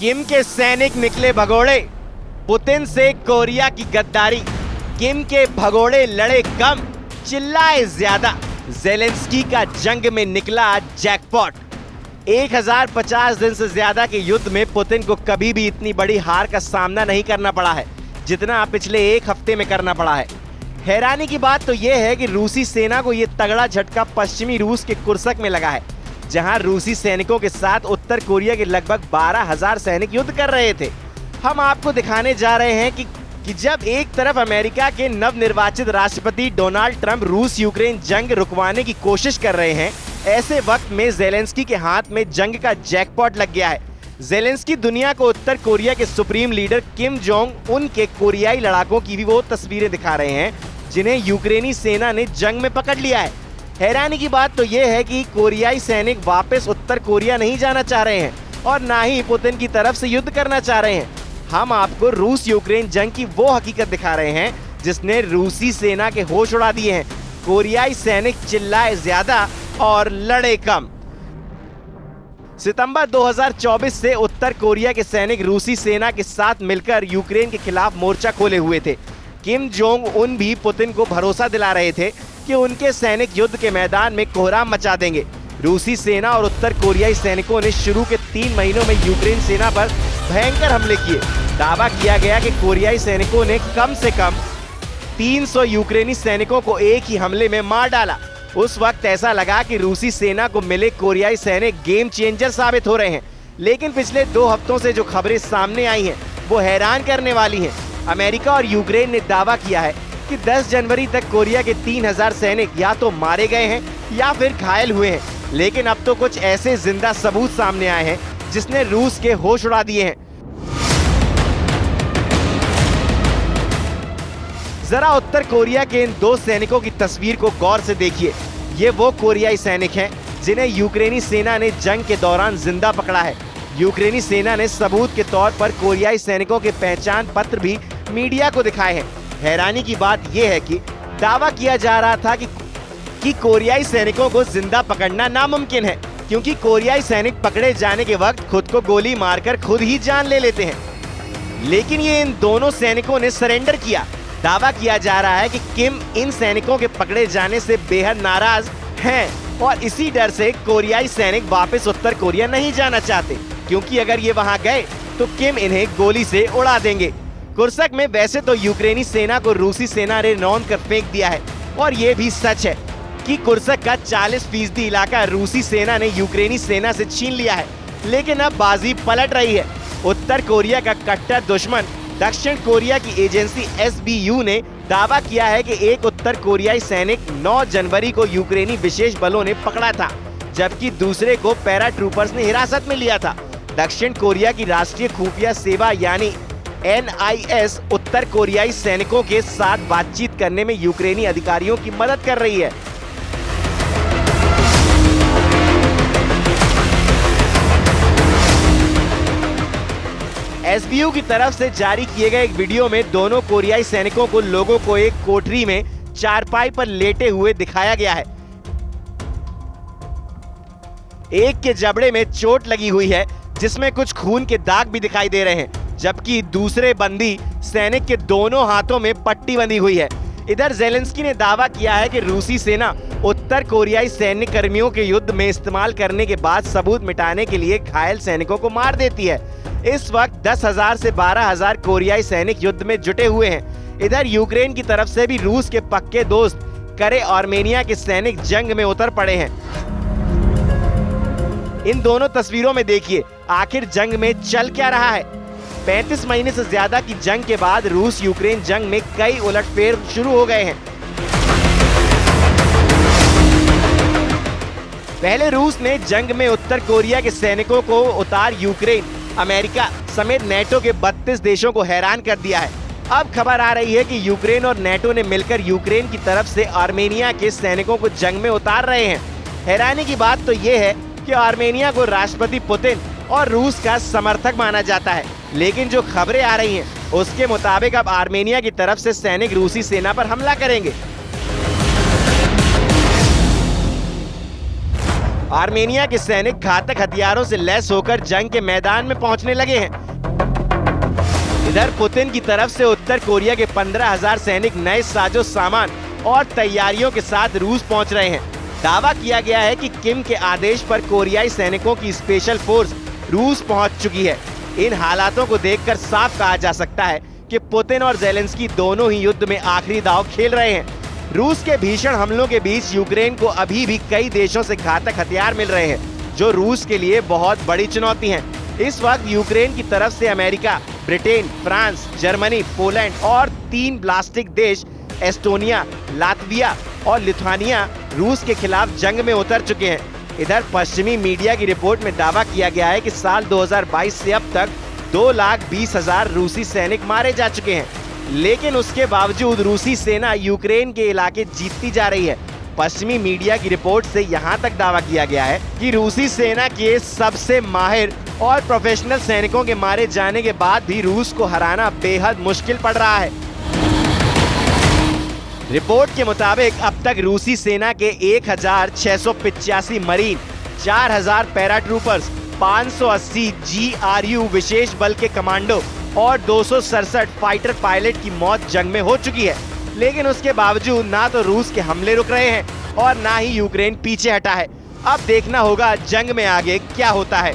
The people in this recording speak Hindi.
किम के सैनिक निकले भगोड़े, पुतिन से कोरिया की गद्दारी। किम के भगोड़े लड़े कम, चिल्लाए ज्यादा। ज़ेलेंस्की का जंग में निकला जैकपॉट। 1050 दिन से ज्यादा के युद्ध में पुतिन को कभी भी इतनी बड़ी हार का सामना नहीं करना पड़ा है जितना पिछले एक हफ्ते में करना पड़ा है। हैरानी की बात तो यह है कि रूसी सेना को यह तगड़ा झटका पश्चिमी रूस के कुर्स्क में लगा है, जहां रूसी सैनिकों के साथ उत्तर कोरिया के लगभग 12,000 सैनिक युद्ध कर रहे थे। हम आपको दिखाने जा रहे हैं कि जब एक तरफ अमेरिका के नवनिर्वाचित राष्ट्रपति डोनाल्ड ट्रंप रूस यूक्रेन जंग रुकवाने की कोशिश कर रहे हैं, ऐसे वक्त में ज़ेलेंस्की के हाथ में जंग का जैकपॉट लग गया है। ज़ेलेंस्की दुनिया को उत्तर कोरिया के supreme leader Kim Jong Un के कोरियाई लड़ाकों की भी वो तस्वीरें दिखा रहे हैं जिन्हें यूक्रेनी सेना ने जंग में पकड़ लिया है। हैरानी की बात तो यह है कि कोरियाई सैनिक वापस उत्तर कोरिया नहीं जाना चाह रहे हैं और ना ही पुतिन की तरफ से युद्ध करना चाह रहे हैं। हम आपको रूस यूक्रेन जंग की वो हकीकत दिखा रहे हैं जिसने रूसी सेना के होश उड़ा दिए हैं। कोरियाई सैनिक चिल्लाए ज्यादा और लड़े कम। सितंबर 2024 से उत्तर कोरिया के सैनिक रूसी सेना के साथ मिलकर यूक्रेन के खिलाफ मोर्चा खोले हुए थे। किम जोंग उन भी पुतिन को भरोसा दिला रहे थे कि उनके सैनिक युद्ध के मैदान में कोहराम मचा देंगे। रूसी सेना और उत्तर कोरियाई सैनिकों ने शुरू के 3 महीनों में यूक्रेन सेना पर भयंकर हमले किए। दावा किया गया कि कोरियाई सैनिकों ने कम से कम 300 यूक्रेनी सैनिकों को एक ही हमले में मार डाला। उस वक्त ऐसा लगा कि रूसी सेना को मिले कोरियाई सैनिक गेम चेंजर साबित हो रहे हैं, लेकिन पिछले 2 हफ्तों से जो खबरें सामने आई हैं वो हैरान करने वाली हैं। अमेरिका और यूक्रेन ने दावा किया है कि 10 जनवरी तक कोरिया के 3000 सैनिक या तो मारे गए हैं या फिर घायल हुए हैं, लेकिन अब तो कुछ ऐसे जिंदा सबूत सामने आए हैं जिसने रूस के होश उड़ा दिए हैं। जरा उत्तर कोरिया के इन 2 सैनिकों की तस्वीर को गौर से देखिए। ये वो कोरियाई सैनिक हैं जिन्हें यूक्रेनी सेना ने जंग के दौरान जिंदा पकड़ा है। यूक्रेनी सेना ने सबूत के तौर पर कोरियाई सैनिकों के पहचान पत्र भी मीडिया को दिखाए हैं। हैरानी की बात यह है कि दावा किया जा रहा था कि कोरियाई सैनिकों को जिंदा पकड़ना नामुमकिन है, क्योंकि कोरियाई सैनिक पकड़े जाने के वक्त खुद को गोली मारकर खुद ही जान ले लेते हैं। लेकिन ये इन दोनों सैनिकों ने सरेंडर किया। दावा किया जा रहा है कि किम इन सैनिकों के पकड़े जाने से बेहद नाराज हैं और इसी डर से कोरियाई सैनिक वापस उत्तर कोरिया नहीं जाना चाहते, क्योंकि अगर ये वहां गए तो किम इन्हें गोली से उड़ा देंगे। कुर्स्क में वैसे तो यूक्रेनी सेना को रूसी सेना ने रौंद कर फेंक दिया है और ये भी सच है कि कुर्स्क का 40% इलाका रूसी सेना ने यूक्रेनी सेना से छीन लिया है, लेकिन अब बाजी पलट रही है। उत्तर कोरिया का कट्टर दुश्मन दक्षिण कोरिया की एजेंसी SBU ने दावा किया है कि एक उत्तर कोरियाई सैनिक 9 जनवरी को यूक्रेनी विशेष बलों ने पकड़ा था, जबकि दूसरे को पैराट्रूपर्स ने हिरासत में लिया था। दक्षिण कोरिया की राष्ट्रीय खुफिया सेवा यानी NIS उत्तर कोरियाई सैनिकों के साथ बातचीत करने में यूक्रेनी अधिकारियों की मदद कर रही है। SBU की तरफ से जारी किए गए एक वीडियो में दोनों कोरियाई सैनिकों को लोगों को एक कोठरी में चारपाई पर लेटे हुए दिखाया गया है। एक के जबड़े में चोट लगी हुई है जिसमें कुछ खून के दाग भी दिखाई दे रहे हैं, जबकि दूसरे बंदी सैनिक के दोनों हाथों में पट्टी बंधी हुई है। इधर ज़ेलेंस्की ने दावा किया है कि रूसी सेना उत्तर कोरियाई सैन्य कर्मियों के युद्ध में इस्तेमाल करने के बाद सबूत मिटाने के लिए घायल सैनिकों को मार देती है। इस वक्त 10,000 से 12,000 कोरियाई सैनिक युद्ध में जुटे हुए हैं। इधर यूक्रेन की तरफ से भी रूस के पक्के दोस्त करे आर्मेनिया के सैनिक जंग में उतर पड़े हैं। इन दोनों तस्वीरों में देखिए आखिर जंग में चल क्या रहा है। 35 महीने से ज्यादा की जंग के बाद रूस यूक्रेन जंग में कई उलटफेर शुरू हो गए हैं। पहले रूस ने जंग में उत्तर कोरिया के सैनिकों को उतार यूक्रेन, अमेरिका समेत नेटो के 32 देशों को हैरान कर दिया है। अब खबर आ रही है कि यूक्रेन और नेटो ने मिलकर यूक्रेन की तरफ से आर्मेनिया के सैनिकों को जंग में उतार रहे हैं। हैरानी की बात तो ये है कि आर्मेनिया को राष्ट्रपति पुतिन और रूस का समर्थक माना जाता है, लेकिन जो खबरें आ रही हैं उसके मुताबिक अब आर्मेनिया की तरफ से सैनिक रूसी सेना पर हमला करेंगे। आर्मेनिया के सैनिक घातक हथियारों से लैस होकर जंग के मैदान में पहुंचने लगे हैं। इधर पुतिन की तरफ से उत्तर कोरिया के 15,000 सैनिक नए साजो सामान और तैयारियों के साथ रूस पहुंच रहे हैं। दावा किया गया है कि किम के आदेश पर कोरियाई सैनिकों की स्पेशल फोर्स रूस पहुंच चुकी है। इन हालातों को देखकर साफ कहा जा सकता है कि पुतिन और ज़ेलेंस्की दोनों ही युद्ध में आखिरी दांव खेल रहे हैं। रूस के भीषण हमलों के बीच यूक्रेन को अभी भी कई देशों से घातक हथियार मिल रहे हैं, जो रूस के लिए बहुत बड़ी चुनौती हैं। इस वक्त यूक्रेन की तरफ से America, Britain, France, Germany, Poland और 3 ब्लास्टिक देश एस्टोनिया, लातविया और लिथुआनिया रूस के खिलाफ जंग में उतर चुके हैं। इधर पश्चिमी मीडिया की रिपोर्ट में दावा किया गया है कि साल 2022 से अब तक 2,20,000 रूसी सैनिक मारे जा चुके हैं, लेकिन उसके बावजूद रूसी सेना यूक्रेन के इलाके जीतती जा रही है। पश्चिमी मीडिया की रिपोर्ट से यहाँ तक दावा किया गया है कि रूसी सेना के सबसे माहिर और प्रोफेशनल सैनिकों के मारे जाने के बाद भी रूस को हराना बेहद मुश्किल पड़ रहा है। रिपोर्ट के मुताबिक अब तक रूसी सेना के 1,685 मरीन, 4,000 पैराट्रूपर्स, 580 GRU विशेष बल के कमांडो और 267 फाइटर पायलट की मौत जंग में हो चुकी है। लेकिन उसके बावजूद ना तो रूस के हमले रुक रहे हैं और ना ही यूक्रेन पीछे हटा है। अब देखना होगा जंग में आगे क्या होता है।